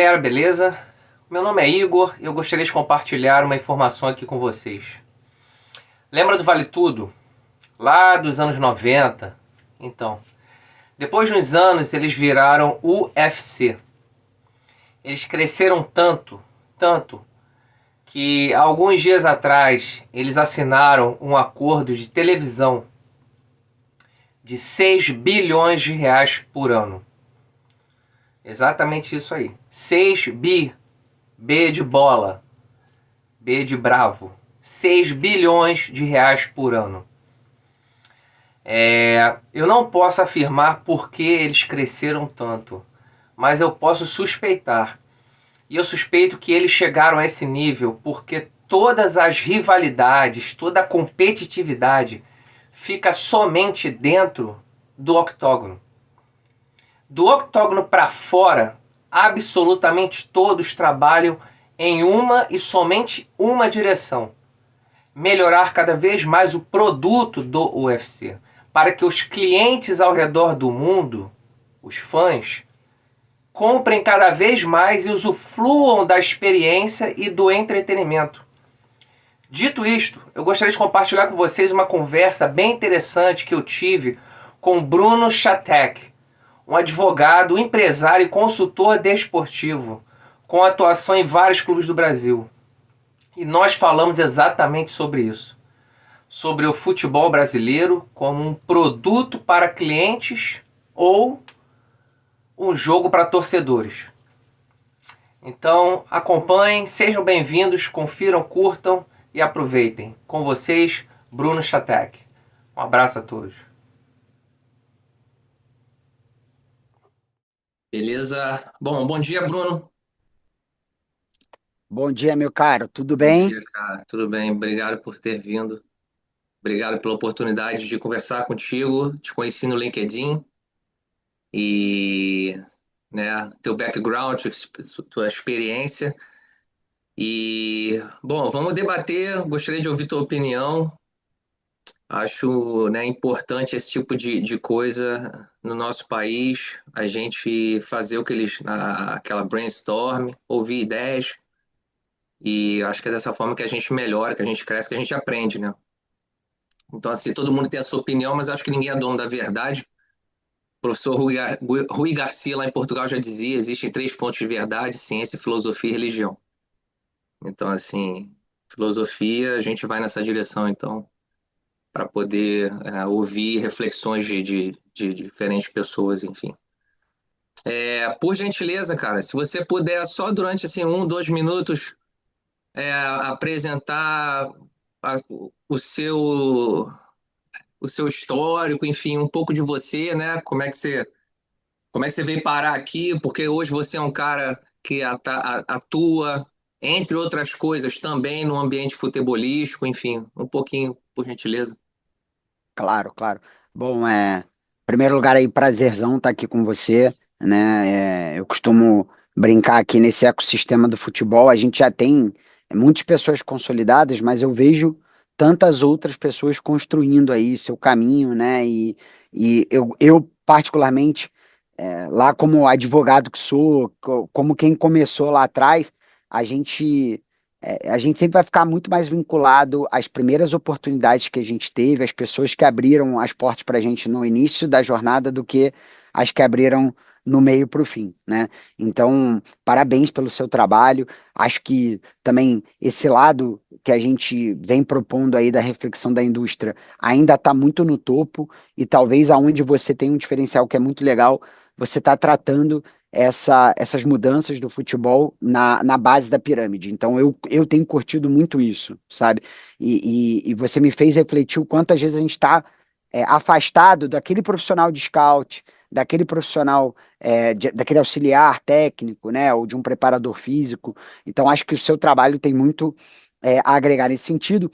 galera, beleza? Meu nome é Igor e eu gostaria de compartilhar uma informação aqui com vocês. Lembra do Vale Tudo? Lá dos anos 90? Então, depois de uns anos eles viraram UFC. Eles cresceram tanto, que alguns dias atrás eles assinaram um acordo de televisão de 6 bilhões de reais por ano. Exatamente isso aí. 6 bi. B de bola. B de bravo. 6 bilhões de reais por ano. Eu não posso afirmar por que eles cresceram tanto, mas eu posso suspeitar. E eu suspeito que eles chegaram a esse nível porque todas as rivalidades, toda a competitividade fica somente dentro do octógono. Do octógono para fora, absolutamente todos trabalham em uma e somente uma direção: melhorar cada vez mais o produto do UFC, para que os clientes ao redor do mundo, os fãs, comprem cada vez mais e usufruam da experiência e do entretenimento. Dito isto, eu gostaria de compartilhar com vocês uma conversa bem interessante que eu tive com Bruno Schatek, um advogado, empresário e consultor desportivo, com atuação em vários clubes do Brasil. E nós falamos exatamente sobre isso. Sobre o futebol brasileiro como um produto para clientes ou um jogo para torcedores. Então acompanhem, sejam bem-vindos, confiram, curtam e aproveitem. Com vocês, Bruno Schatek. Um abraço a todos. Beleza? Bom dia, Bruno. Bom dia, meu caro. Tudo Bom bem? dia, cara. Tudo bem? Obrigado por ter vindo. Obrigado pela oportunidade de conversar contigo. Te conheci no LinkedIn e, né, teu background, tua experiência. E, bom, vamos debater. Gostaria de ouvir tua opinião. Acho, né, importante esse tipo de coisa no nosso país. A gente fazer o que eles, aquela brainstorm, ouvir ideias. E acho que é dessa forma que a gente melhora, que a gente cresce, que a gente aprende, né? Então, assim, todo mundo tem a sua opinião, mas acho que ninguém é dono da verdade. O professor Rui Garcia, lá em Portugal, já dizia: existem três fontes de verdade: ciência, filosofia e religião. Então, assim, filosofia, a gente vai nessa direção, então, para poder ouvir reflexões de diferentes pessoas, enfim. Por gentileza, cara, se você puder, só durante assim, 1, 2 minutos, apresentar a- o seu o seu histórico, enfim, um pouco de você, né? Como é que você veio parar aqui? Porque hoje você é um cara que atua, entre outras coisas, também no ambiente futebolístico, enfim, um pouquinho, por gentileza. Claro, claro. Bom, em primeiro lugar aí, prazerzão estar aqui com você, né? Eu costumo brincar aqui nesse ecossistema do futebol. A gente já tem muitas pessoas consolidadas, mas eu vejo tantas outras pessoas construindo aí seu caminho, né? E eu particularmente, lá como advogado que sou, como quem começou lá atrás, a gente a gente sempre vai ficar muito mais vinculado às primeiras oportunidades que a gente teve, às pessoas que abriram as portas para a gente no início da jornada, do que as que abriram no meio para o fim, né? Então, parabéns pelo seu trabalho. Acho que também esse lado que a gente vem propondo aí da reflexão da indústria ainda está muito no topo, e talvez aonde você tem um diferencial que é muito legal, você está tratando essas mudanças do futebol na base da pirâmide. Então eu tenho curtido muito isso, sabe? E você me fez refletir o quanto às vezes a gente está afastado daquele profissional de scout, daquele profissional, daquele auxiliar técnico, né? Ou de um preparador físico. Então acho que o seu trabalho tem muito a agregar nesse sentido.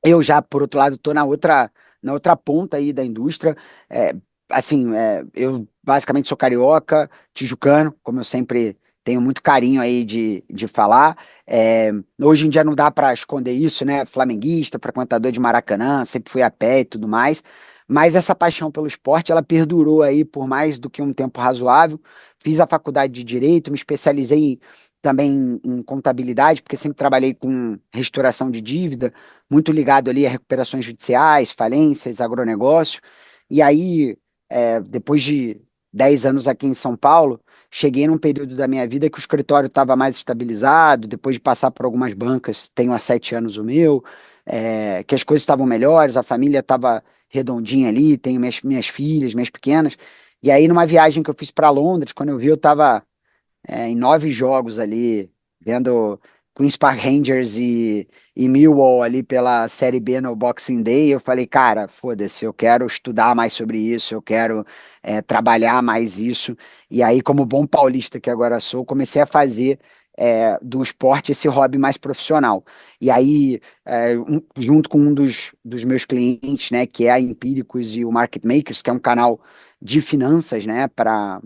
Eu já, por outro lado, estou na outra ponta aí da indústria. É, assim, eu basicamente sou carioca, tijucano, como eu sempre tenho muito carinho aí de falar. Hoje em dia não dá para esconder isso, né? Flamenguista, frequentador de Maracanã, sempre fui a pé e tudo mais. Mas essa paixão pelo esporte, ela perdurou aí por mais do que um tempo razoável. Fiz a faculdade de Direito, me especializei também em contabilidade, porque sempre trabalhei com restauração de dívida, muito ligado ali a recuperações judiciais, falências, agronegócio. E aí, depois de 10 anos aqui em São Paulo, cheguei num período da minha vida que o escritório estava mais estabilizado, depois de passar por algumas bancas, tenho há 7 anos o meu, que as coisas estavam melhores, a família estava redondinha ali, tenho minhas filhas, minhas pequenas. E aí, numa viagem que eu fiz para Londres, quando eu vi, eu estava em 9 jogos ali, vendo Queen's Park Rangers e Millwall ali pela Série B no Boxing Day. Eu falei, cara, foda-se, eu quero estudar mais sobre isso, eu quero trabalhar mais isso. E aí, como bom paulista que agora sou, comecei a fazer do esporte esse hobby mais profissional. E aí, junto com um dos meus clientes, né, que é a Empíricos e o Market Makers, que é um canal de finanças, né, para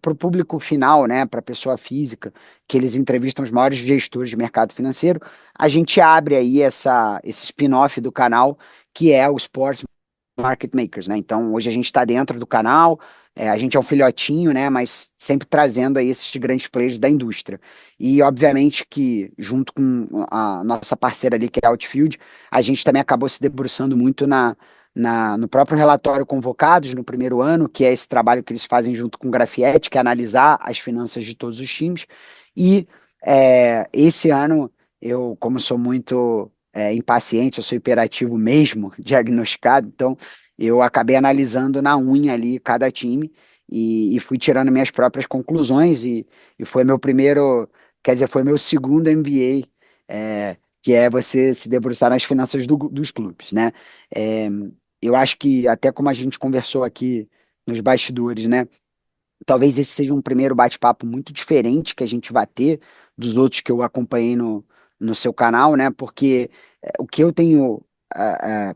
o público final, né, para a pessoa física, que eles entrevistam os maiores gestores de mercado financeiro, a gente abre aí esse spin-off do canal, que é o Sports Market Makers, né? Então, hoje a gente está dentro do canal, a gente é um filhotinho, né, mas sempre trazendo aí esses grandes players da indústria. E, obviamente, que junto com a nossa parceira ali, que é a Outfield, a gente também acabou se debruçando muito no próprio relatório Convocados no primeiro ano, que é esse trabalho que eles fazem junto com o Grafietti, que é analisar as finanças de todos os times. E esse ano, eu, como sou muito impaciente, eu sou hiperativo mesmo, diagnosticado, então eu acabei analisando na unha ali cada time e fui tirando minhas próprias conclusões e foi meu primeiro, quer dizer, foi meu segundo MBA, que é você se debruçar nas finanças dos clubes, né? É, eu acho que até como a gente conversou aqui nos bastidores, né? Talvez esse seja um primeiro bate-papo muito diferente que a gente vai ter dos outros que eu acompanhei no seu canal, né? Porque o que eu tenho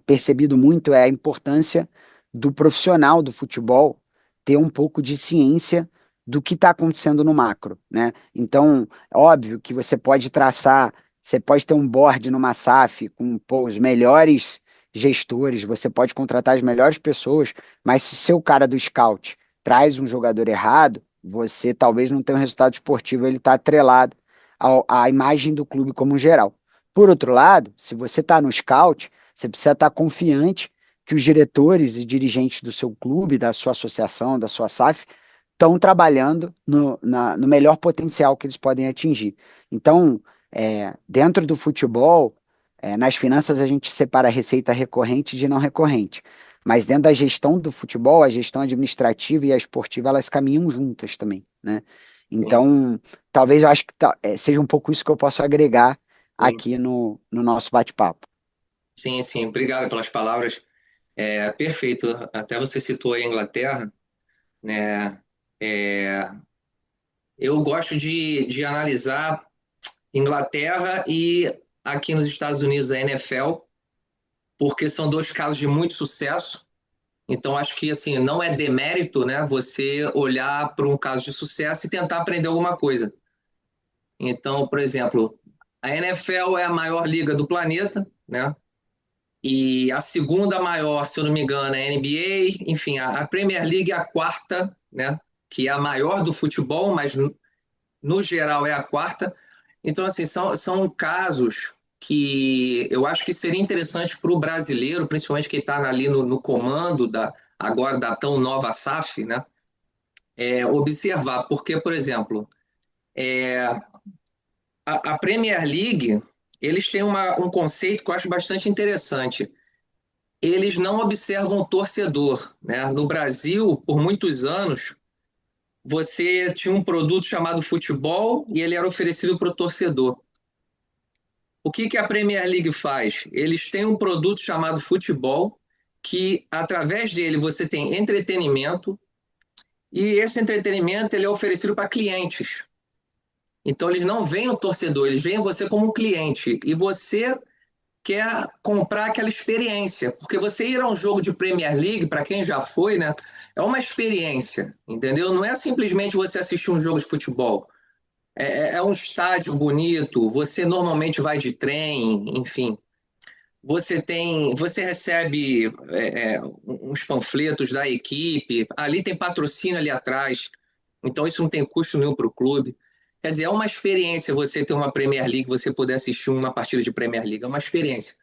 percebido muito é a importância do profissional do futebol ter um pouco de ciência do que está acontecendo no macro, né? Então, é óbvio que você pode ter um board numa SAF com, pô, os melhores gestores, você pode contratar as melhores pessoas, mas se seu cara do scout traz um jogador errado, você talvez não tenha um resultado esportivo, ele está atrelado à imagem do clube como um geral. Por outro lado, se você está no scout, você precisa estar confiante que os diretores e dirigentes do seu clube, da sua associação, da sua SAF, estão trabalhando no melhor potencial que eles podem atingir. Então, dentro do futebol, nas finanças a gente separa a receita recorrente de não recorrente. Mas dentro da gestão do futebol, a gestão administrativa e a esportiva, elas caminham juntas também, né? Sim, Então, talvez eu acho que seja um pouco isso que eu posso agregar sim, aqui no nosso bate-papo. sim, sim. Obrigado pelas palavras. Perfeito. Até você citou aí a Inglaterra, né? É, eu gosto de analisar Inglaterra e aqui nos Estados Unidos a NFL, porque são dois casos de muito sucesso. Então acho que assim não é demérito, né? Você olhar para um caso de sucesso e tentar aprender alguma coisa. Então, por exemplo, a NFL é a maior liga do planeta, né? E a segunda maior, se eu não me engano, é a NBA. Enfim, a Premier League é a quarta, né? Que é a maior do futebol, mas no geral é a quarta. Então, assim, são casos que eu acho que seria interessante para o brasileiro, principalmente quem está ali no comando agora da tão nova SAF, né? Observar, porque, por exemplo, a Premier League, eles têm um conceito que eu acho bastante interessante. Eles não observam o torcedor, né? No Brasil, por muitos anos, você tinha um produto chamado futebol e ele era oferecido para o torcedor. O que a Premier League faz? Eles têm um produto chamado futebol, que através dele você tem entretenimento, e esse entretenimento ele é oferecido para clientes. Então eles não veem o torcedor, eles veem você como um cliente. E você quer comprar aquela experiência. Porque você ir a um jogo de Premier League, para quem já foi, né? É uma experiência, entendeu? Não é simplesmente você assistir um jogo de futebol. É um estádio bonito, você normalmente vai de trem, enfim. você recebe uns panfletos da equipe, ali tem patrocínio ali atrás, então isso não tem custo nenhum para o clube. Quer dizer, é uma experiência você ter uma Premier League, você poder assistir uma partida de Premier League, é uma experiência.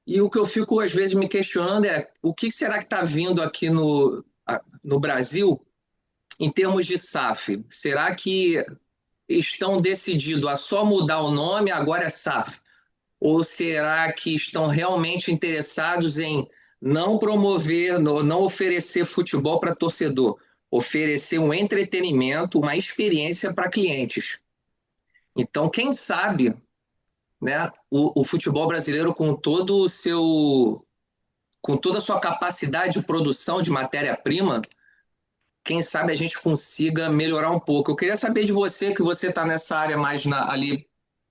E o que eu fico às vezes me questionando é o que será que está vindo aqui no Brasil em termos de SAF? Será que estão decididos a só mudar o nome, agora é SAF? Ou será que estão realmente interessados em não promover, não oferecer futebol para torcedor, oferecer um entretenimento, uma experiência para clientes? Então, quem sabe, né, o futebol brasileiro com toda a sua capacidade de produção de matéria-prima, quem sabe a gente consiga melhorar um pouco. Eu queria saber de você, que você está nessa área mais ali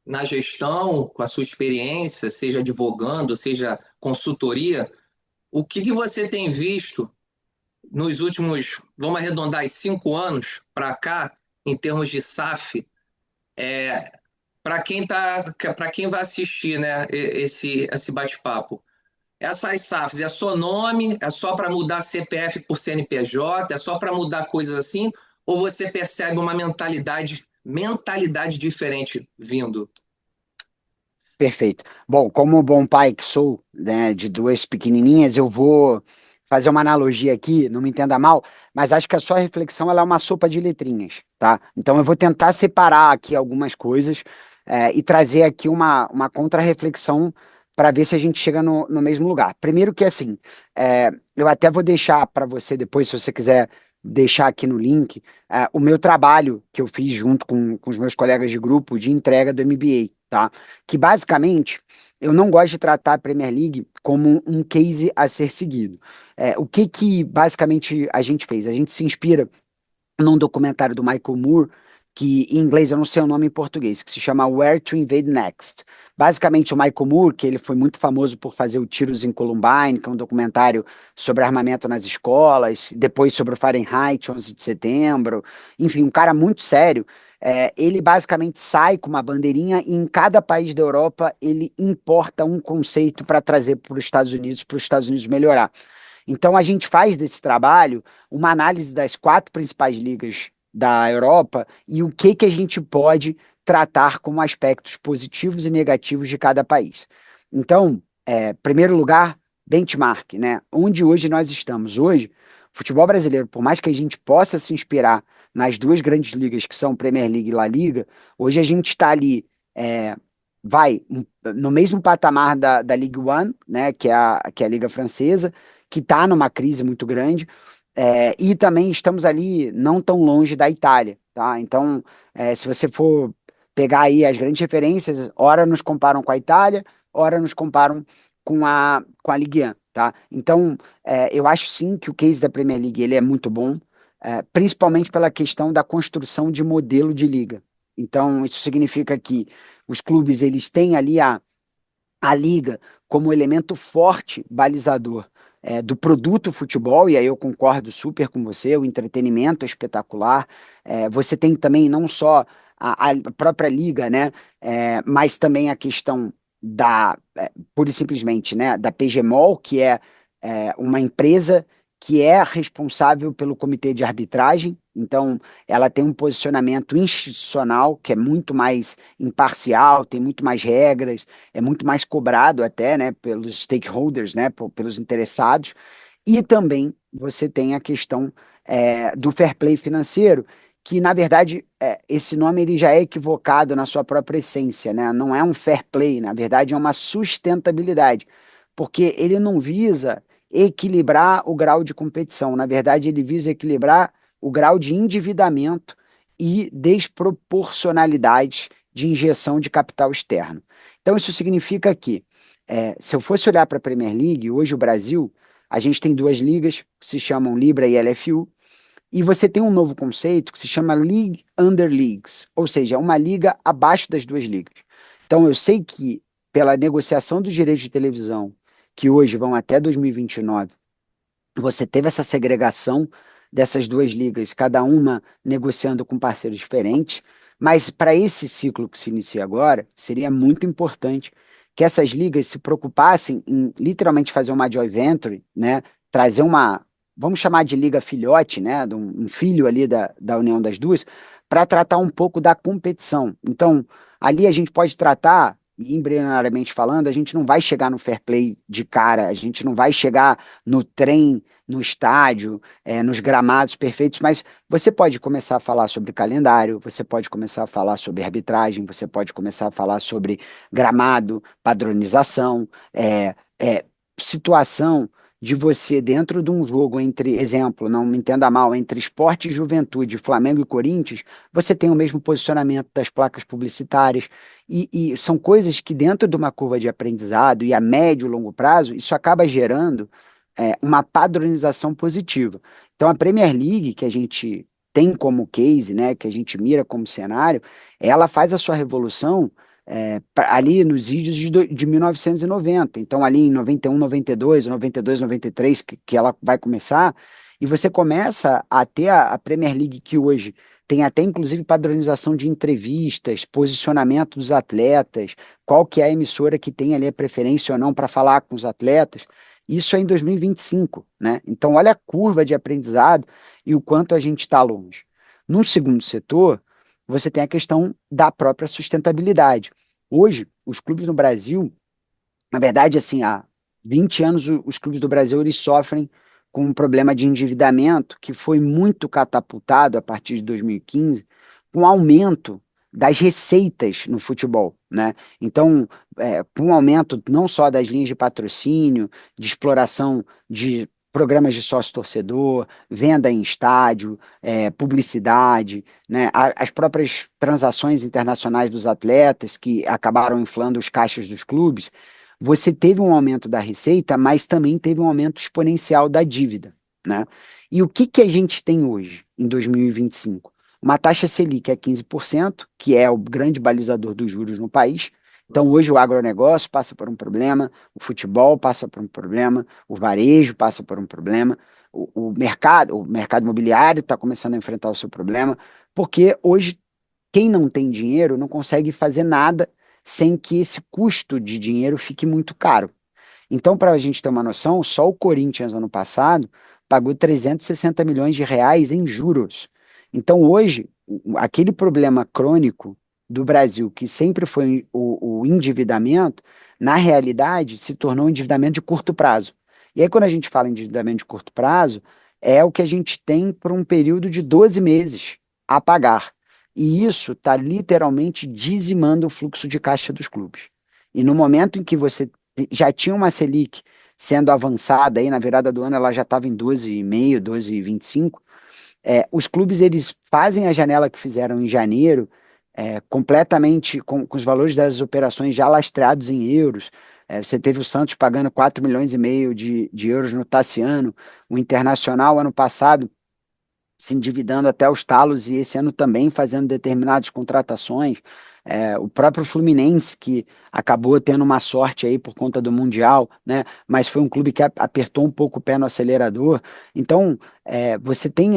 na gestão, com a sua experiência, seja advogando, seja consultoria, o que você tem visto nos últimos, vamos arredondar, 5 anos para cá, em termos de SAF, para quem vai assistir, né, esse bate-papo? Essas SAFs é só nome, é só para mudar CPF por CNPJ, é só para mudar coisas assim, ou você percebe uma mentalidade diferente vindo? Perfeito. Bom, como bom pai que sou, né, de duas pequenininhas, eu vou fazer uma analogia aqui, não me entenda mal, mas acho que a sua reflexão ela é uma sopa de letrinhas, tá? Então eu vou tentar separar aqui algumas coisas e trazer aqui uma contra-reflexão para ver se a gente chega no mesmo lugar. Primeiro que assim, eu até vou deixar para você depois, se você quiser deixar aqui no link, o meu trabalho que eu fiz junto com os meus colegas de grupo de entrega do MBA. Tá? Que basicamente eu não gosto de tratar a Premier League como um case a ser seguido. O que que basicamente a gente fez? A gente se inspira num documentário do Michael Moore, que em inglês eu não sei o nome em português, que se chama Where to Invade Next. Basicamente, o Michael Moore, que ele foi muito famoso por fazer o Tiros em Columbine, que é um documentário sobre armamento nas escolas, depois sobre o Fahrenheit 11 de setembro, enfim, um cara muito sério. Ele basicamente sai com uma bandeirinha e em cada país da Europa ele importa um conceito para trazer para os Estados Unidos melhorar. Então a gente faz desse trabalho uma análise das quatro principais ligas da Europa e o que que a gente pode tratar como aspectos positivos e negativos de cada país. Então, primeiro lugar, benchmark, né? Onde hoje nós estamos? Hoje, o futebol brasileiro, por mais que a gente possa se inspirar nas duas grandes ligas que são Premier League e La Liga, hoje a gente está ali, no mesmo patamar da Ligue 1, né? Que é a Liga Francesa, que está numa crise muito grande, e também estamos ali não tão longe da Itália, tá? Então, se você for pegar aí as grandes referências, ora nos comparam com a Itália, ora nos comparam com a Ligue 1, tá? Então, eu acho sim que o case da Premier League ele é muito bom, principalmente pela questão da construção de modelo de liga. Então, isso significa que os clubes eles têm ali a liga como elemento forte balizador do produto futebol, e aí eu concordo super com você, o entretenimento é espetacular. Você tem também não só a própria liga, né, mas também a questão pura e simplesmente, né, da PGMOL, que é uma empresa que é responsável pelo comitê de arbitragem, então ela tem um posicionamento institucional que é muito mais imparcial, tem muito mais regras, é muito mais cobrado até, né, pelos stakeholders, né, pelos interessados, e também você tem a questão do fair play financeiro, que na verdade esse nome ele já é equivocado na sua própria essência, né? Não é um fair play, na verdade é uma sustentabilidade, porque ele não visa equilibrar o grau de competição, na verdade ele visa equilibrar o grau de endividamento e desproporcionalidade de injeção de capital externo. Então, isso significa que, se eu fosse olhar para a Premier League, hoje o Brasil, a gente tem duas ligas que se chamam Libra e LFU, e você tem um novo conceito que se chama League Under Leagues, ou seja, uma liga abaixo das duas ligas. Então, eu sei que, pela negociação dos direitos de televisão, que hoje vão até 2029, você teve essa segregação dessas duas ligas, cada uma negociando com parceiros diferentes, mas para esse ciclo que se inicia agora, seria muito importante que essas ligas se preocupassem em literalmente fazer uma joint venture, né? Trazer uma, vamos chamar de liga filhote, né? De um filho ali da união das duas, para tratar um pouco da competição. Então, ali a gente pode tratar, embrionariamente falando, a gente não vai chegar no fair play de cara, a gente não vai chegar no trem, no estádio, nos gramados perfeitos, mas você pode começar a falar sobre calendário, você pode começar a falar sobre arbitragem, você pode começar a falar sobre gramado, padronização, situação de você, dentro de um jogo entre, exemplo, não me entenda mal, entre Sport e Juventude, Flamengo e Corinthians, você tem o mesmo posicionamento das placas publicitárias, e são coisas que, dentro de uma curva de aprendizado e a médio e longo prazo, isso acaba gerando uma padronização positiva. Então, a Premier League, que a gente tem como case, né, que a gente mira como cenário, ela faz a sua revolução ali nos vídeos de 1990. Então, ali em 91, 92, 92, 93, que ela vai começar, e você começa a ter a Premier League que hoje tem até inclusive padronização de entrevistas, posicionamento dos atletas, qual que é a emissora que tem ali a preferência ou não para falar com os atletas. Isso é em 2025, né? Então, olha a curva de aprendizado e o quanto a gente está longe. No segundo setor, você tem a questão da própria sustentabilidade. Hoje, os clubes no Brasil, na verdade, assim, há 20 anos, os clubes do Brasil eles sofrem com um problema de endividamento que foi muito catapultado a partir de 2015, com o aumento das receitas no futebol, né? Então, com o aumento não só das linhas de patrocínio, de exploração de programas de sócio-torcedor, venda em estádio, publicidade, né? As próprias transações internacionais dos atletas que acabaram inflando os caixas dos clubes, você teve um aumento da receita, mas também teve um aumento exponencial da dívida, né? E o que que a gente tem hoje, em 2025? Uma taxa Selic é 15%, que é o grande balizador dos juros no país. Então, hoje o agronegócio passa por um problema, o futebol passa por um problema, o varejo passa por um problema, o mercado imobiliário está começando a enfrentar o seu problema, porque hoje quem não tem dinheiro não consegue fazer nada sem que esse custo de dinheiro fique muito caro. Então, para a gente ter uma noção, só o Corinthians, ano passado, pagou 360 milhões de reais em juros. Então, hoje, aquele problema crônico do Brasil, que sempre foi o endividamento, na realidade, se tornou um endividamento de curto prazo. E aí, quando a gente fala em endividamento de curto prazo, é o que a gente tem por um período de 12 meses a pagar. E isso está literalmente dizimando o fluxo de caixa dos clubes. E no momento em que você já tinha uma Selic sendo avançada, aí na virada do ano ela já estava em 12,5, 12,25, os clubes eles fazem a janela que fizeram em janeiro, completamente com os valores das operações já lastreados em euros. Você teve o Santos pagando 4,5 milhões de euros no Tassiano, o Internacional ano passado se endividando até os talos e esse ano também fazendo determinadas contratações. O próprio Fluminense, que acabou tendo uma sorte aí por conta do Mundial, né? Mas foi um clube que apertou um pouco o pé no acelerador. Então, você tem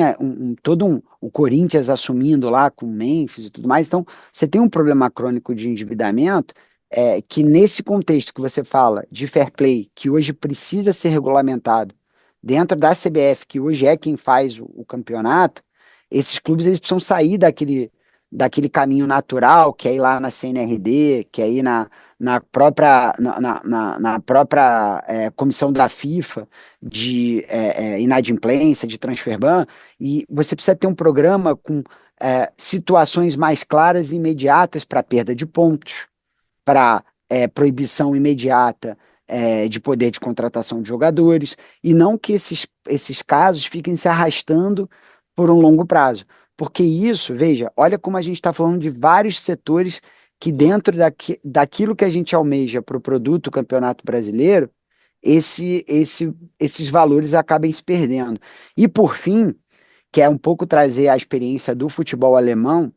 o Corinthians assumindo lá com o Memphis e tudo mais. Então, você tem um problema crônico de endividamento. Que nesse contexto que você fala de fair play, que hoje precisa ser regulamentado, dentro da CBF, que hoje é quem faz o campeonato, esses clubes eles precisam sair daquele caminho natural, que é ir lá na CNRD, que é ir na própria, na própria comissão da FIFA de inadimplência, de transfer ban, e você precisa ter um programa com situações mais claras e imediatas para perda de pontos, para proibição imediata de poder de contratação de jogadores, e não que esses casos fiquem se arrastando por um longo prazo. Porque isso, veja, olha como a gente está falando de vários setores que Sim. dentro daquilo que a gente almeja para o produto Campeonato Brasileiro, esses valores acabem se perdendo. E por fim, que é um pouco trazer a experiência do futebol alemão,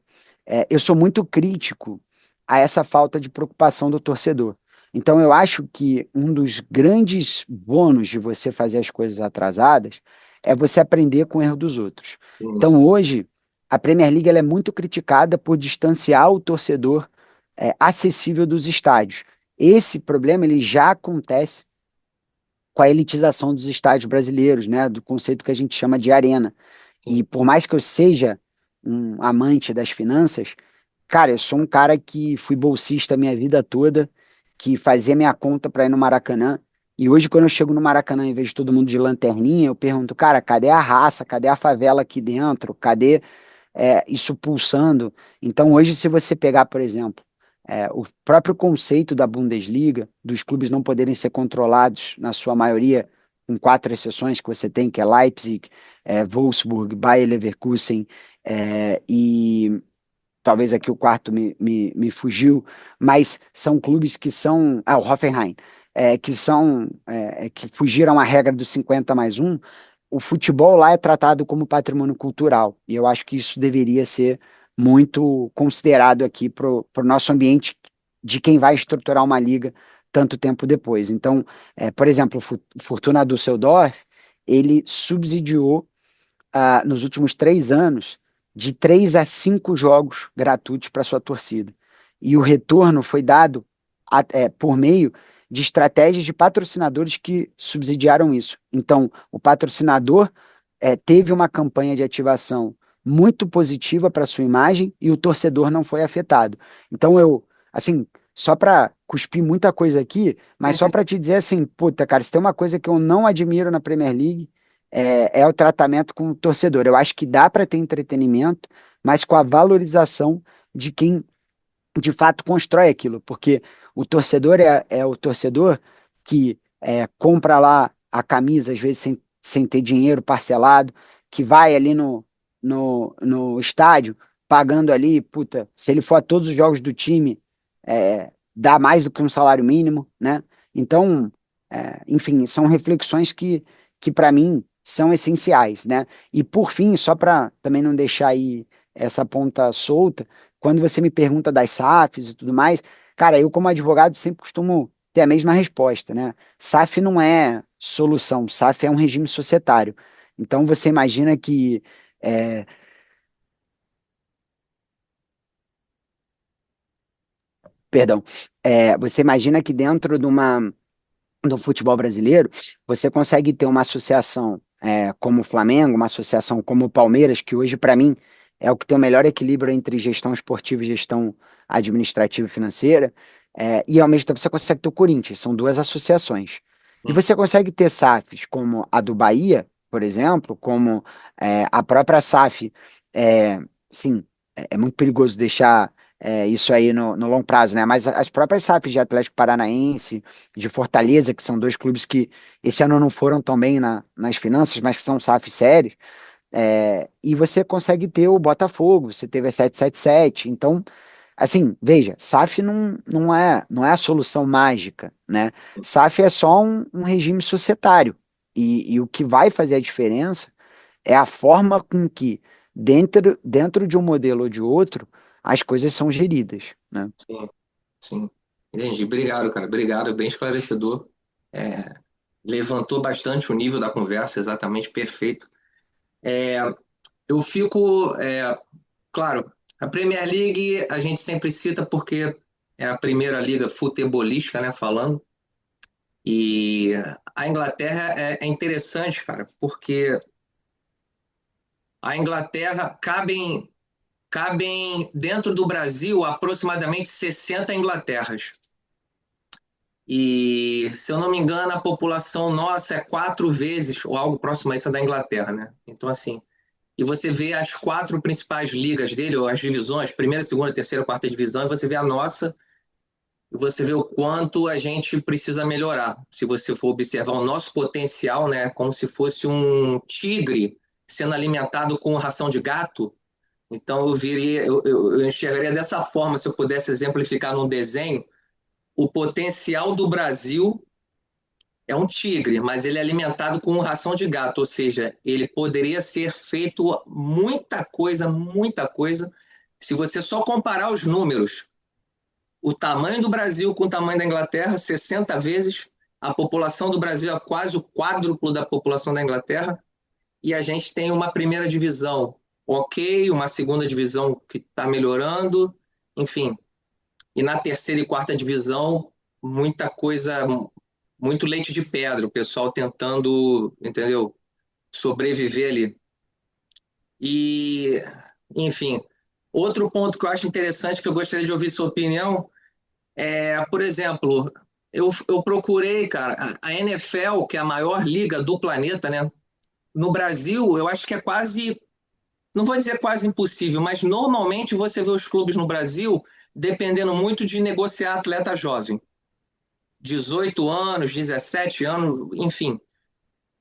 eu sou muito crítico a essa falta de preocupação do torcedor. Então, eu acho que um dos grandes bônus de você fazer as coisas atrasadas é você aprender com o erro dos outros. Sim. Então, hoje, a Premier League ela é muito criticada por distanciar o torcedor acessível dos estádios. esse problema ele já acontece com a elitização dos estádios brasileiros, né, do conceito que a gente chama de arena. E Sim. por mais que eu seja um amante das finanças, cara, eu sou um cara que fui bolsista a minha vida toda, que fazia minha conta para ir no Maracanã. E hoje, quando eu chego no Maracanã e vejo todo mundo de lanterninha, eu pergunto, cara, cadê a raça? Cadê a favela aqui dentro? Cadê isso pulsando? Então, hoje, se você pegar, por exemplo, o próprio conceito da Bundesliga, dos clubes não poderem ser controlados, na sua maioria, com quatro exceções que você tem, que é Leipzig, Wolfsburg, Bayer Leverkusen, e talvez aqui o quarto me fugiu, mas são clubes que são. Ah, o Hoffenheim, que fugiram à regra dos 50 mais um. O futebol lá é tratado como patrimônio cultural, e eu acho que isso deveria ser muito considerado aqui para o nosso ambiente de quem vai estruturar uma liga tanto tempo depois. Então, por exemplo, o Fortuna Düsseldorf, ele subsidiou nos últimos 3 anos, de 3 a 5 jogos gratuitos para sua torcida. E o retorno foi dado por meio de estratégias de patrocinadores que subsidiaram isso. Então, o patrocinador teve uma campanha de ativação muito positiva para sua imagem e o torcedor não foi afetado. Então, assim, só para cuspir muita coisa aqui, mas só Esse- para te dizer assim, puta, cara, se tem uma coisa que eu não admiro na Premier League é o tratamento com o torcedor. Eu acho que dá para ter entretenimento, mas com a valorização de quem de fato constrói aquilo, porque o torcedor é o torcedor que compra lá a camisa, às vezes sem ter dinheiro parcelado, que vai ali no estádio, pagando ali, puta, se ele for a todos os jogos do time, dá mais do que um salário mínimo, né? Então, enfim, são reflexões que para mim são essenciais, né? E por fim, só para também não deixar aí essa ponta solta, quando você me pergunta das SAFs e tudo mais, cara, eu como advogado sempre costumo ter a mesma resposta, né? SAF não é solução, SAF é um regime societário. Então você imagina que, é, perdão, você imagina que dentro do futebol brasileiro, você consegue ter uma associação como o Flamengo, uma associação como o Palmeiras, que hoje, para mim, é o que tem o melhor equilíbrio entre gestão esportiva e gestão administrativa e financeira, e ao mesmo tempo você consegue ter o Corinthians, são duas associações. E Hum, você consegue ter SAFs como a do Bahia, por exemplo, como a própria SAF, é, sim, é muito perigoso deixar isso aí no longo prazo, né? Mas as próprias SAFs de Atlético Paranaense, de Fortaleza, que são dois clubes que esse ano não foram tão bem nas finanças, mas que são SAF sérios, e você consegue ter o Botafogo, você teve a 777, então, assim, veja, SAF não é a solução mágica, né? SAF é só um regime societário, e o que vai fazer a diferença é a forma com que, dentro de um modelo ou de outro, as coisas são geridas, né? sim, sim. Entendi. Obrigado, cara. Obrigado. Bem esclarecedor. É, levantou bastante o nível da conversa, exatamente perfeito. Eu fico, claro, a Premier League a gente sempre cita porque é a primeira liga futebolística, né, falando. E a Inglaterra é interessante, cara, porque a Inglaterra cabem dentro do Brasil aproximadamente 60 Inglaterras. E, se eu não me engano, a população nossa é 4 vezes, ou algo próximo a isso da Inglaterra, né? Então, assim, e você vê as 4 principais ligas dele, ou as divisões, primeira, segunda, terceira, quarta divisão, e você vê a nossa, e você vê o quanto a gente precisa melhorar. Se você for observar o nosso potencial, né, como se fosse um tigre sendo alimentado com ração de gato, então eu enxergaria dessa forma, se eu pudesse exemplificar num desenho, o potencial do Brasil é um tigre, mas ele é alimentado com ração de gato, ou seja, ele poderia ser feito muita coisa, se você só comparar os números. O tamanho do Brasil com o tamanho da Inglaterra, 60 vezes, a população do Brasil é quase o quádruplo da população da Inglaterra, e a gente tem uma primeira divisão ok, uma segunda divisão que está melhorando, enfim. E na terceira e quarta divisão, muita coisa, muito leite de pedra, o pessoal tentando, entendeu? Sobreviver ali. E, enfim, outro ponto que eu acho interessante, que eu gostaria de ouvir sua opinião, por exemplo, eu procurei, cara, a NFL, que é a maior liga do planeta, né? No Brasil, eu acho que é quase, não vou dizer quase impossível, mas normalmente você vê os clubes no Brasil dependendo muito de negociar atleta jovem. 18 anos, 17 anos, enfim,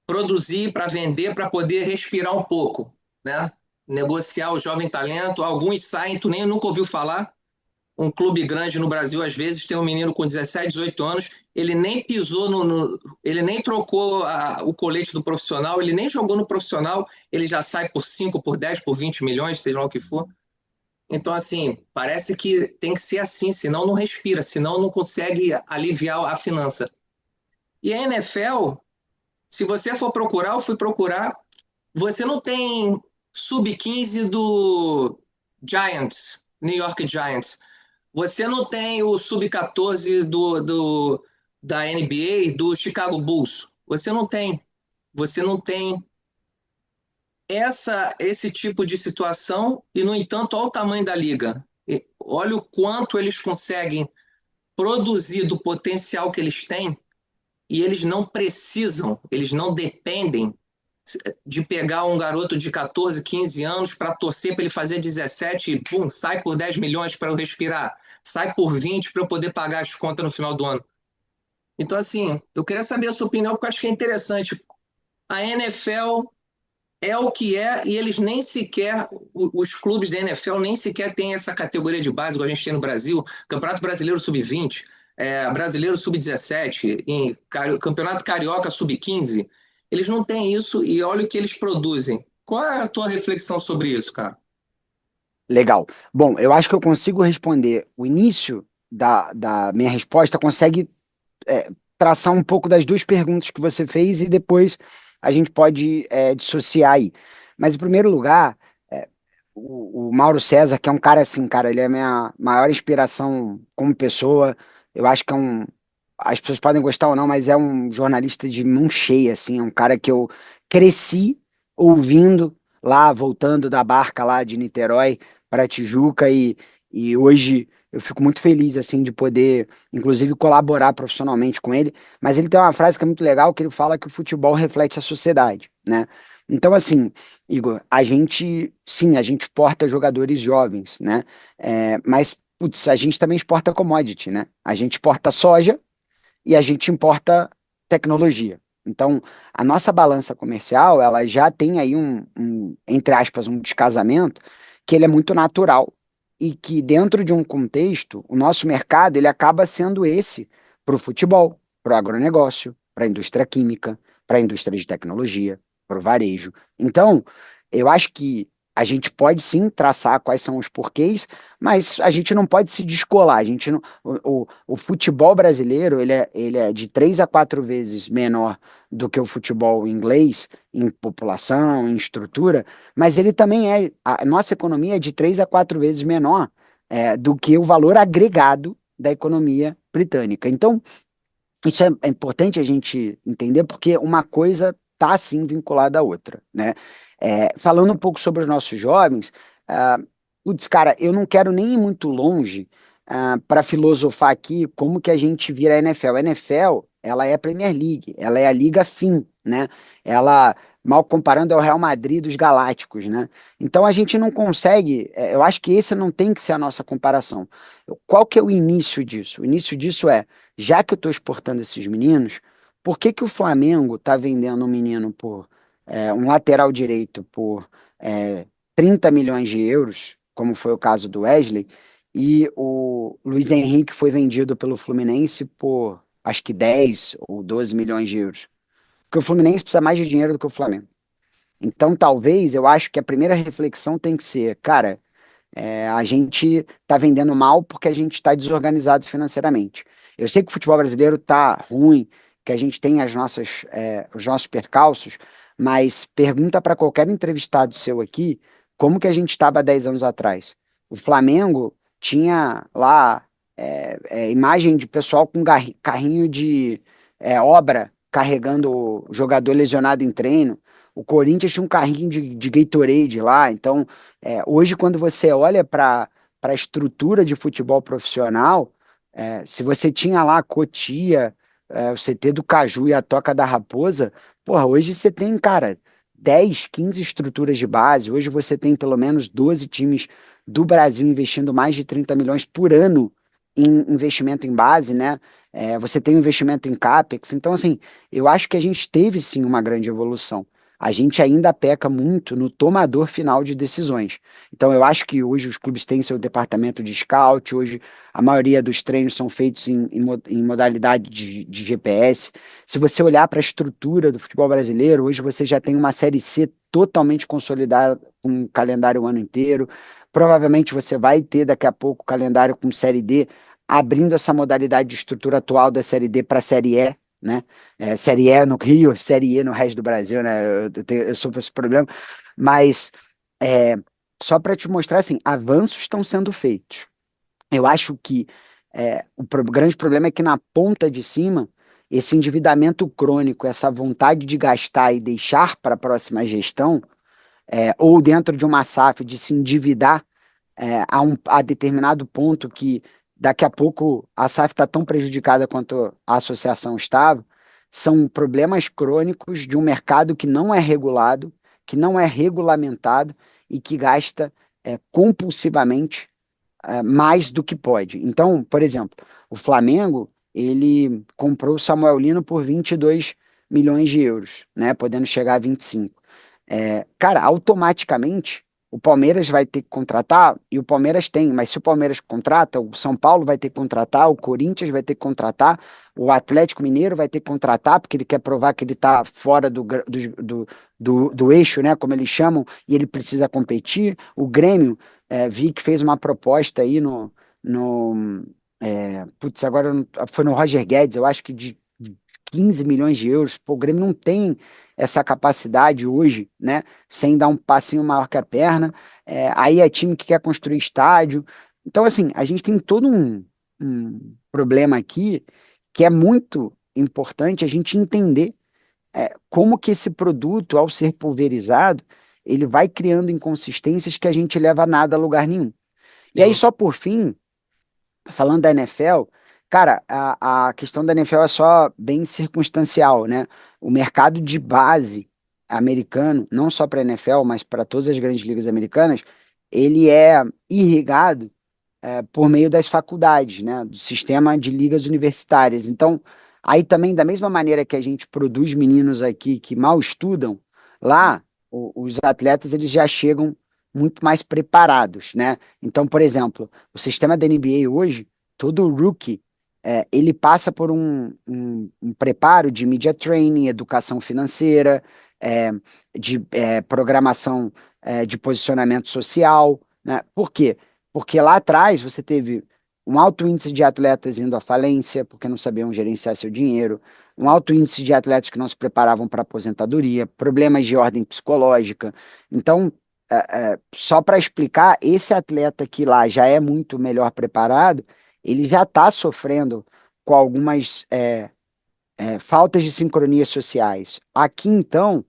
produzir para vender, para poder respirar um pouco, né? Negociar o jovem talento, alguns saem, tu nem nunca ouviu falar. Um clube grande no Brasil, às vezes, tem um menino com 17, 18 anos, ele nem pisou ele nem trocou o colete do profissional, ele nem jogou no profissional, ele já sai por 5, por 10, por 20 milhões, seja lá o que for. Então, assim, parece que tem que ser assim, senão não respira, senão não consegue aliviar a finança. E a NFL, se você for procurar, eu fui procurar, você não tem sub-15 do Giants, New York Giants. Você não tem o sub-14 da NBA, do Chicago Bulls. Você não tem. Você não tem esse tipo de situação e, no entanto, olha o tamanho da liga. Olha o quanto eles conseguem produzir do potencial que eles têm e eles não precisam, eles não dependem de pegar um garoto de 14, 15 anos para torcer para ele fazer 17 e pum, sai por 10 milhões para eu respirar, sai por 20 para eu poder pagar as contas no final do ano. Então, assim, eu queria saber a sua opinião, porque eu acho que é interessante. A NFL é o que é, e eles nem sequer, os clubes da NFL nem sequer têm essa categoria de base, igual a gente tem no Brasil, Campeonato Brasileiro Sub-20, Brasileiro Sub-17, Campeonato Carioca Sub-15. Eles não têm isso e olha o que eles produzem. Qual é a tua reflexão sobre isso, cara? Legal. Bom, eu acho que eu consigo responder. O início da minha resposta consegue traçar um pouco das duas perguntas que você fez e depois a gente pode dissociar aí. Mas, em primeiro lugar, é, o Mauro César, que é um cara assim, cara, ele é a minha maior inspiração como pessoa. Eu acho que é um. As pessoas podem gostar ou não, mas é um jornalista de mão cheia, assim, é um cara que eu cresci ouvindo lá, voltando da barca lá de Niterói para Tijuca e hoje eu fico muito feliz, assim, de poder, inclusive, colaborar profissionalmente com ele, mas ele tem uma frase que é muito legal, que ele fala que o futebol reflete a sociedade, né? Então, assim, Igor, a gente, sim, a gente exporta jogadores jovens, né? Mas, putz, a gente também exporta commodity, né? A gente exporta soja e a gente importa tecnologia. Então, a nossa balança comercial, ela já tem aí entre aspas, um descasamento que ele é muito natural e que dentro de um contexto, o nosso mercado, ele acaba sendo esse para o futebol, para o agronegócio, para a indústria química, para a indústria de tecnologia, para o varejo. Então, eu acho que a gente pode sim traçar quais são os porquês, mas a gente não pode se descolar. A gente não, o futebol brasileiro ele é de 3 a 4 vezes menor do que o futebol inglês em população, em estrutura, mas ele também a nossa economia é de 3 a 4 vezes menor do que o valor agregado da economia britânica. Então, isso é importante a gente entender porque uma coisa está sim vinculada à outra, né? Falando um pouco sobre os nossos jovens, ah, putz, cara, eu não quero nem ir muito longe para filosofar aqui como que a gente vira a NFL. A NFL, ela é a Premier League, ela é a liga fim, né? Ela, mal comparando, é o Real Madrid dos Galácticos, né? Então a gente não consegue, eu acho que esse não tem que ser a nossa comparação. Qual que é o início disso? O início disso já que eu estou exportando esses meninos, por que que o Flamengo está vendendo um menino por um lateral direito por 30 milhões de euros, como foi o caso do Wesley, e o Luiz Henrique foi vendido pelo Fluminense por acho que 10 ou 12 milhões de euros? Porque o Fluminense precisa mais de dinheiro do que o Flamengo. Então, talvez, eu acho que a primeira reflexão tem que ser, cara, a gente está vendendo mal porque a gente está desorganizado financeiramente. Eu sei que o futebol brasileiro está ruim, que a gente tem os nossos percalços, mas pergunta para qualquer entrevistado seu aqui como que a gente estava 10 anos atrás. O Flamengo tinha lá imagem de pessoal com carrinho de obra carregando o jogador lesionado em treino. O Corinthians tinha um carrinho de Gatorade lá. Então, hoje, quando você olha para a estrutura de futebol profissional, se você tinha lá a Cotia, o CT do Caju e a Toca da Raposa, porra, hoje você tem, cara, 10, 15 estruturas de base. Hoje você tem pelo menos 12 times do Brasil investindo mais de 30 milhões por ano em investimento em base, né? Você tem um investimento em CAPEX. Então, assim, eu acho que a gente teve sim uma grande evolução. A gente ainda peca muito no tomador final de decisões. Então, eu acho que hoje os clubes têm seu departamento de scout, hoje a maioria dos treinos são feitos em modalidade de GPS. Se você olhar para a estrutura do futebol brasileiro, hoje você já tem uma Série C totalmente consolidada, com um calendário o ano inteiro. Provavelmente você vai ter daqui a pouco calendário com Série D, abrindo essa modalidade de estrutura atual da Série D para a Série E, né? Série E no Rio, Série E no resto do Brasil, né? Eu sofro esse problema, mas é, só para te mostrar, assim, avanços estão sendo feitos. Eu acho que grande problema é que na ponta de cima, esse endividamento crônico, essa vontade de gastar e deixar para a próxima gestão, ou dentro de uma SAF de se endividar a determinado ponto que daqui a pouco a SAF está tão prejudicada quanto a associação estava, são problemas crônicos de um mercado que não é regulado, que não é regulamentado e que gasta compulsivamente mais do que pode. Então, por exemplo, o Flamengo, ele comprou o Samuel Lino por 22 milhões de euros, né, podendo chegar a 25. Cara, automaticamente o Palmeiras vai ter que contratar, e o Palmeiras tem, mas se o Palmeiras contrata, o São Paulo vai ter que contratar, o Corinthians vai ter que contratar, o Atlético Mineiro vai ter que contratar, porque ele quer provar que ele está fora do eixo, né, como eles chamam, e ele precisa competir. O Grêmio, vi que fez uma proposta aí putz, agora foi no Roger Guedes, eu acho que de 15 milhões de euros. Pô, o Grêmio não tem essa capacidade hoje, né? Sem dar um passinho maior que a perna. Aí é time que quer construir estádio. Então, assim, a gente tem todo um problema aqui que é muito importante a gente entender como que esse produto, ao ser pulverizado, ele vai criando inconsistências que a gente leva a nada a lugar nenhum. E aí, Sim. só por fim, falando da NFL, cara, a questão da NFL é só bem circunstancial, né? O mercado de base americano, não só para a NFL, mas para todas as grandes ligas americanas, ele é irrigado por meio das faculdades, né? Do sistema de ligas universitárias. Então, aí também, da mesma maneira que a gente produz meninos aqui que mal estudam, lá os atletas eles já chegam muito mais preparados, né? Então, por exemplo, o sistema da NBA hoje, todo rookie, ele passa por um preparo de media training, educação financeira, é, de programação de posicionamento social, né? Por quê? Porque lá atrás você teve um alto índice de atletas indo à falência porque não sabiam gerenciar seu dinheiro, um alto índice de atletas que não se preparavam para aposentadoria, problemas de ordem psicológica. Então, só para explicar, esse atleta que lá já é muito melhor preparado, ele já está sofrendo com algumas faltas de sincronia sociais. Aqui, então,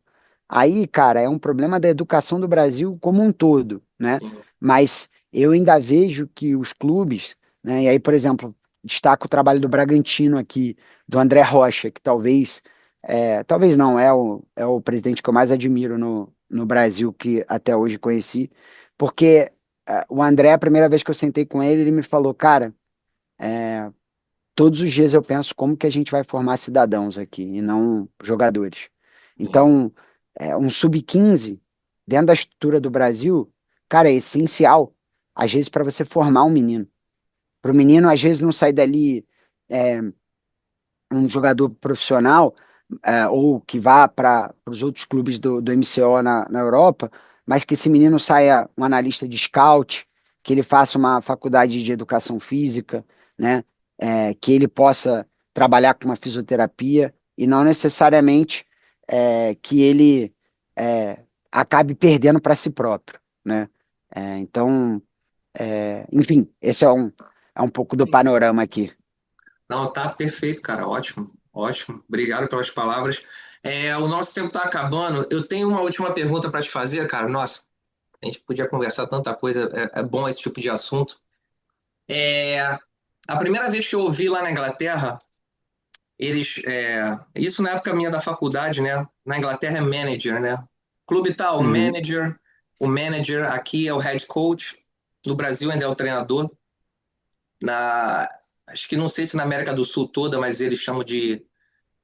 aí, cara, é um problema da educação do Brasil como um todo, né? Sim. Mas eu ainda vejo que os clubes, né? E aí, por exemplo, destaco o trabalho do Bragantino aqui, do André Rocha, que talvez não, é o presidente que eu mais admiro no Brasil, que até hoje conheci, porque o André, a primeira vez que eu sentei com ele, ele me falou, cara, todos os dias eu penso como que a gente vai formar cidadãos aqui e não jogadores. Sim. Então, um sub-15 dentro da estrutura do Brasil, cara, é essencial, às vezes, para você formar um menino. Para o menino, às vezes, não sair dali é, um jogador profissional ou que vá para os outros clubes do MCO na Europa, mas que esse menino saia um analista de scout, que ele faça uma faculdade de educação física, né? Que ele possa trabalhar com uma fisioterapia e não necessariamente que ele acabe perdendo para si próprio, né? Então, enfim, esse é é um pouco do panorama aqui. Não, tá perfeito, cara. Ótimo, ótimo. Obrigado pelas palavras. O nosso tempo tá acabando. Eu tenho uma última pergunta para te fazer, cara. Nossa, a gente podia conversar tanta coisa. É bom esse tipo de assunto. É, a primeira vez que eu ouvi lá na Inglaterra, isso na época minha da faculdade, né? Na Inglaterra é manager, né? Clube tal, Uhum. manager. O manager aqui é o head coach. No Brasil ainda é o treinador. Na, acho que não sei se na América do Sul toda, mas eles chamam de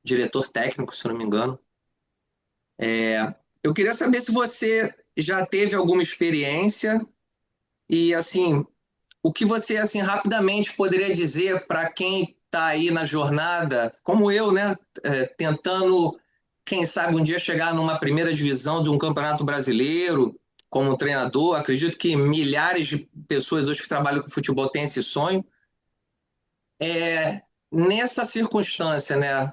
diretor técnico, se eu não me engano. Eu queria saber se você já teve alguma experiência e, assim, o que você, assim, rapidamente poderia dizer para quem está aí na jornada, como eu, né, tentando, quem sabe, um dia chegar numa primeira divisão de um campeonato brasileiro como treinador. Acredito que milhares de pessoas hoje que trabalham com futebol têm esse sonho. Nessa circunstância, né,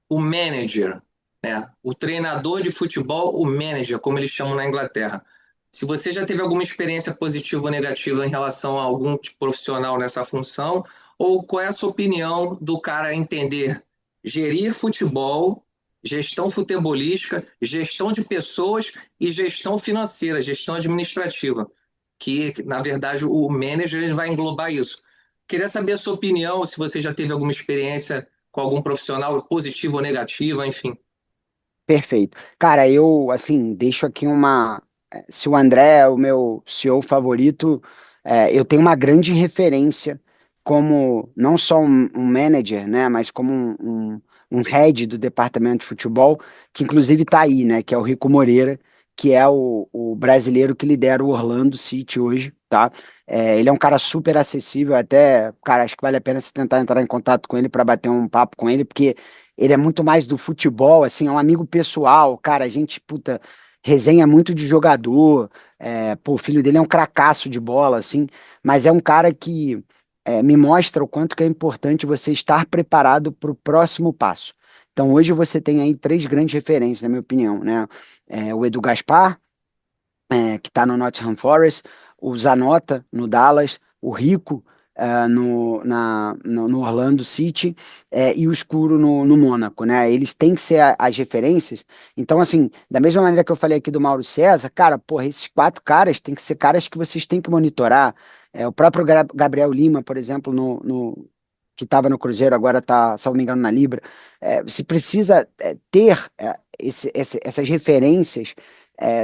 o manager, né? O treinador de futebol, o manager, como eles chamam na Inglaterra. Se você já teve alguma experiência positiva ou negativa em relação a algum tipo profissional nessa função, ou qual é a sua opinião do cara entender gerir futebol, gestão futebolística, gestão de pessoas e gestão financeira, gestão administrativa, que na verdade o manager ele vai englobar isso. Queria saber a sua opinião, se você já teve alguma experiência com algum profissional, positiva ou negativa, enfim. Perfeito. Cara, eu, assim, deixo aqui uma. Se o André é o meu CEO favorito, eu tenho uma grande referência como não só um manager, né, mas como um head do departamento de futebol, que inclusive está aí, né, que é o Rico Moreira, que é o brasileiro que lidera o Orlando City hoje, tá? Ele é um cara super acessível, até, cara, acho que vale a pena você tentar entrar em contato com ele para bater um papo com ele, porque ele é muito mais do futebol, assim, é um amigo pessoal, cara, a gente, puta, resenha muito de jogador, pô, o filho dele é um cracaço de bola, assim, mas é um cara que me mostra o quanto que é importante você estar preparado para o próximo passo. Então, hoje você tem aí três grandes referências, na minha opinião, né? O Edu Gaspar, que está no Nottingham Forest, o Zanota no Dallas, o Rico no Orlando City e o Escuro no Mônaco, né? Eles têm que ser as referências. Então, assim, da mesma maneira que eu falei aqui do Mauro César, cara, porra, esses quatro caras têm que ser caras que vocês têm que monitorar. O próprio Gabriel Lima, por exemplo, que estava no Cruzeiro, agora está, se não me engano, na Libra. Você precisa ter essas referências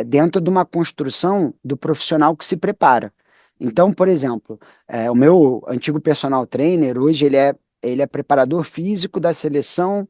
dentro de uma construção do profissional que se prepara. Então, por exemplo, o meu antigo personal trainer, hoje ele é preparador físico da seleção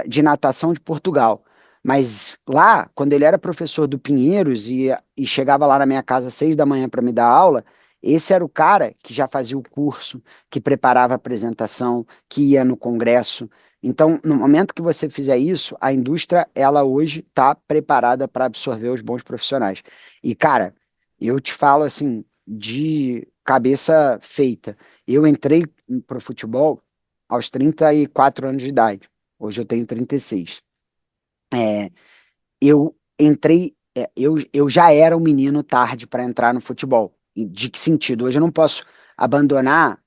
de natação de Portugal. Mas lá, quando ele era professor do Pinheiros e chegava lá na minha casa às 6 da manhã para me dar aula, esse era o cara que já fazia o curso, que preparava a apresentação, que ia no congresso. Então, no momento que você fizer isso, a indústria, ela hoje está preparada para absorver os bons profissionais. E, cara, eu te falo assim, de cabeça feita. Eu entrei pro futebol aos 34 anos de idade. Hoje eu tenho 36. É, eu entrei, eu já era um menino tarde para entrar no futebol. De que sentido? Hoje eu não posso abandonar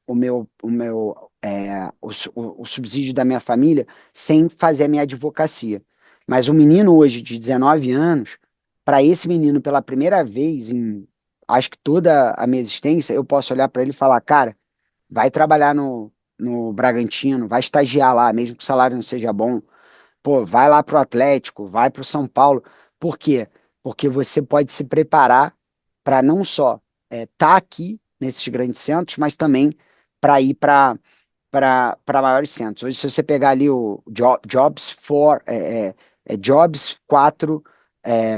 o subsídio da minha família sem fazer a minha advocacia. Mas o menino hoje de 19 anos, para esse menino pela primeira vez em acho que toda a minha existência, eu posso olhar para ele e falar, cara, vai trabalhar no Bragantino, vai estagiar lá, mesmo que o salário não seja bom. Pô, vai lá pro Atlético, vai pro São Paulo. Por quê? Porque você pode se preparar para não só estar aqui nesses grandes centros, mas também para ir para maiores centros. Hoje, se você pegar ali o Jobs 4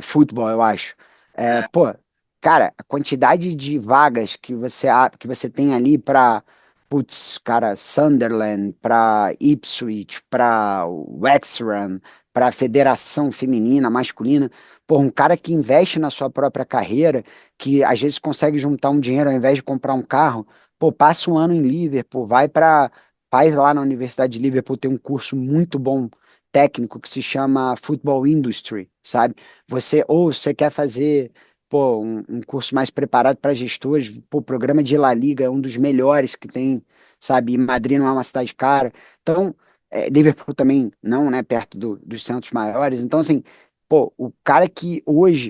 Futebol, eu acho. Pô, cara, a quantidade de vagas que você tem ali para, putz, cara, Sunderland, para Ipswich, para Wrexham, para a Federação Feminina, Masculina. Pô, um cara que investe na sua própria carreira, que às vezes consegue juntar um dinheiro ao invés de comprar um carro, pô, passa um ano em Liverpool, faz lá na Universidade de Liverpool, tem um curso muito bom técnico que se chama Football Industry, sabe? Ou você quer fazer, pô, um curso mais preparado para gestores. Pô, o programa de La Liga é um dos melhores que tem, sabe? E Madrid não é uma cidade cara. Então, Liverpool também não, né? Perto dos centros maiores. Então, assim, pô, o cara que hoje,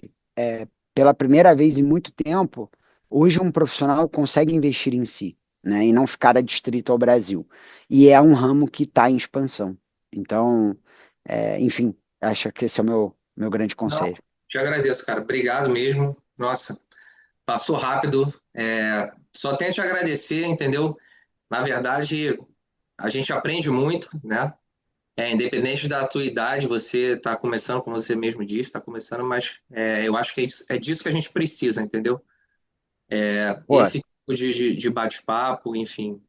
pela primeira vez em muito tempo, hoje um profissional consegue investir em si, né? E não ficar adstrito ao Brasil. E é um ramo que está em expansão. Então, enfim, acho que esse é o meu grande Não, conselho. te agradeço, cara. Obrigado mesmo. Nossa, passou rápido. Só tenho a te agradecer, entendeu? Na verdade, a gente aprende muito, né? Independente da tua idade, você está começando, como você mesmo disse, está começando, mas eu acho que é disso que a gente precisa, entendeu? Pô, Esse tipo de bate-papo, enfim,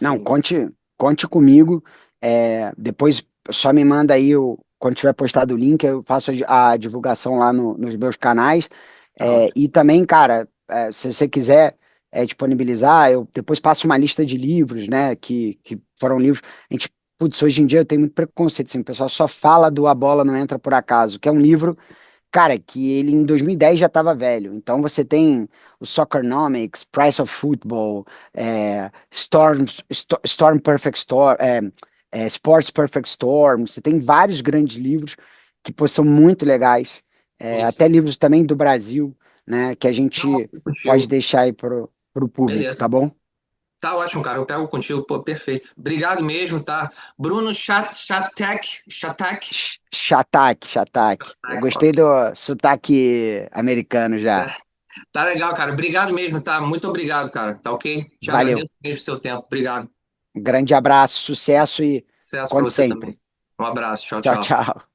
não, assim, conte comigo. Depois só me manda aí, quando tiver postado o link, eu faço a divulgação lá nos meus canais. tá ótimo. E também, cara, se você quiser disponibilizar, eu depois passo uma lista de livros, né, que foram livros. A gente, putz, hoje em dia eu tenho muito preconceito, assim, o pessoal só fala do A Bola Não Entra Por Acaso, que é um livro. Cara, que ele em 2010 já estava velho. Então você tem o Soccernomics, Price of Football, Storm Perfect Storm, Sports Perfect Storm. Você tem vários grandes livros que pô, são muito legais. Sim, sim. Até livros também do Brasil, né? Que a Não, gente eu pode contigo. deixar aí pro público, Beleza. tá bom? Tá ótimo, cara. Eu pego contigo, pô, perfeito. Obrigado mesmo, tá? Bruno Chatek. Chataque, chataque. Eu gostei Ok. do sotaque americano já. Tá legal, cara. Obrigado mesmo, tá? Muito obrigado, cara. Tá ok? Te Valeu. agradeço mesmo o seu tempo. Obrigado. Um grande abraço, sucesso e Sucesso pra conte você também. sempre. Um abraço. Tchau, Tchau, tchau. tchau.